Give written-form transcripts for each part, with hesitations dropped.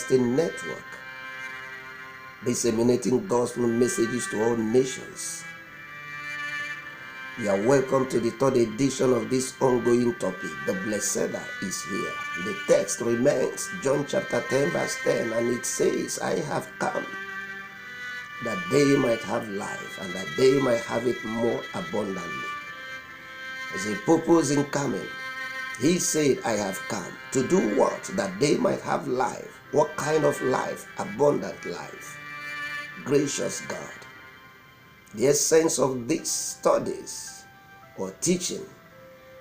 Broadcasting Network, disseminating gospel messages to all nations. You are welcome to the third edition of this ongoing topic. The Blessed is here. The text remains John chapter 10 verse 10, and it says, I have come that they might have life and that they might have it more abundantly. There's a purpose in coming. He said, I have come to do what? That they might have life. What kind of life? Abundant life. Gracious God. The essence of these studies or teaching,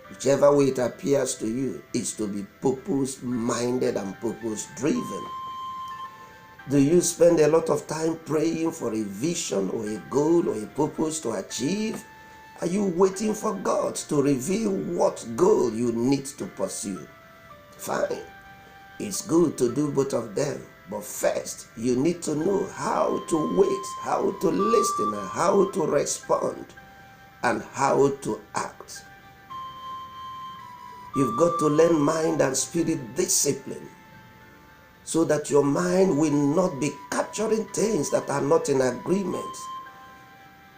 whichever way it appears to you, is to be purpose-minded and purpose-driven. Do you spend a lot of time praying for a vision or a goal or a purpose to achieve? Are you waiting for God to reveal what goal you need to pursue? Fine. It's good to do both of them. But first, you need to know how to wait, how to listen, and how to respond, and how to act. You've got to learn mind and spirit discipline so that your mind will not be capturing things that are not in agreement.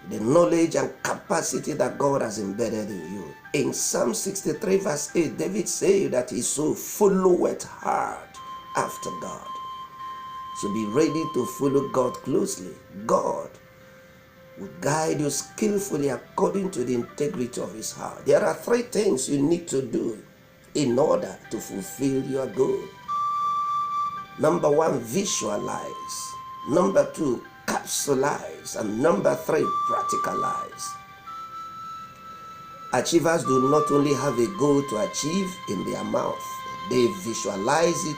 The knowledge and capacity that God has embedded in you. In Psalm 63 verse 8, David said that he so followeth hard after God. So be ready to follow God closely. God will guide you skillfully according to the integrity of his heart. There are three things you need to do in order to fulfill your goal. Number one, visualize. Number two, capsulize. And number three, practicalize. Achievers do not only have a goal to achieve in their mouth, they visualize it,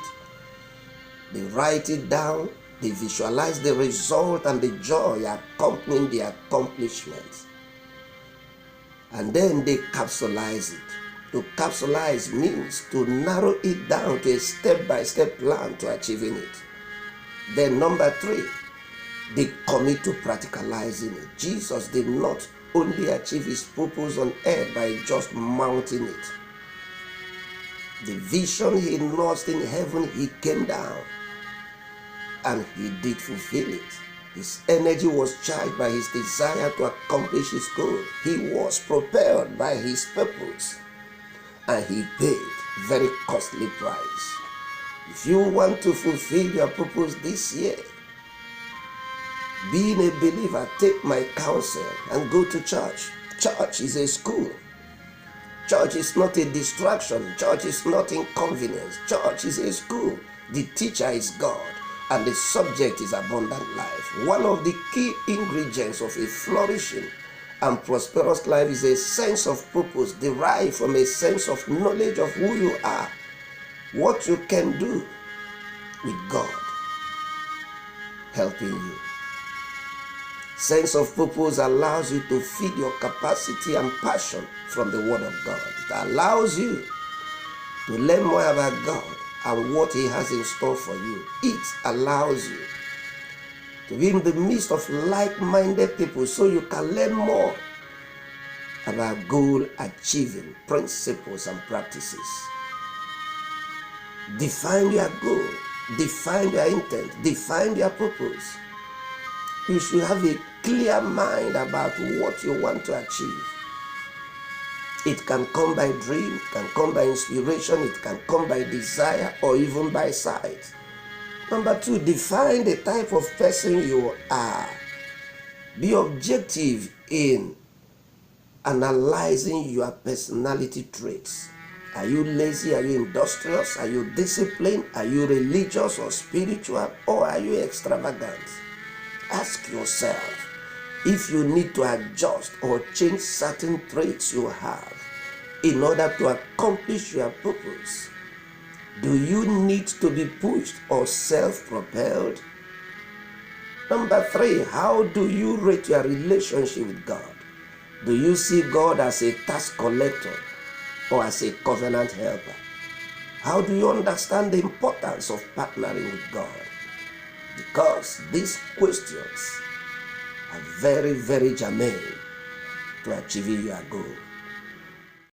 they write it down, they visualize the result and the joy accompanying the accomplishment. And then they capsulize it. To capsulize means to narrow it down to a step-by-step plan to achieving it. Then number three, they commit to practicalizing it. Jesus did not only achieve his purpose on earth by just mounting it. The vision he nursed in heaven, he came down and he did fulfill it. His energy was charged by his desire to accomplish his goal. He was propelled by his purpose, and he paid very costly price. If you want to fulfill your purpose this year, being a believer, take my counsel and go to church. Church is a school. Church is not a distraction. Church is not inconvenience. Church is a school. The teacher is God, and the subject is abundant life. One of the key ingredients of a flourishing and prosperous life is a sense of purpose derived from a sense of knowledge of who you are, what you can do with God helping you. Sense of purpose allows you to feed your capacity and passion from the Word of God. It allows you to learn more about God and what he has in store for you. It allows you to be in the midst of like-minded people so you can learn more about goal-achieving principles and practices. Define your goal, define your intent, define your purpose. You should have a clear mind about what you want to achieve. It can come by dream, it can come by inspiration, it can come by desire, or even by sight. Number two, define the type of person you are. Be objective in analyzing your personality traits. Are you lazy? Are you industrious? Are you disciplined? Are you religious or spiritual? Or are you extravagant? Ask yourself if you need to adjust or change certain traits you have in order to accomplish your purpose. Do you need to be pushed or self-propelled? Number three, how do you rate your relationship with God? Do you see God as a tax collector or as a covenant helper? How do you understand the importance of partnering with God? Because these questions are very, very germane to achieving your goal.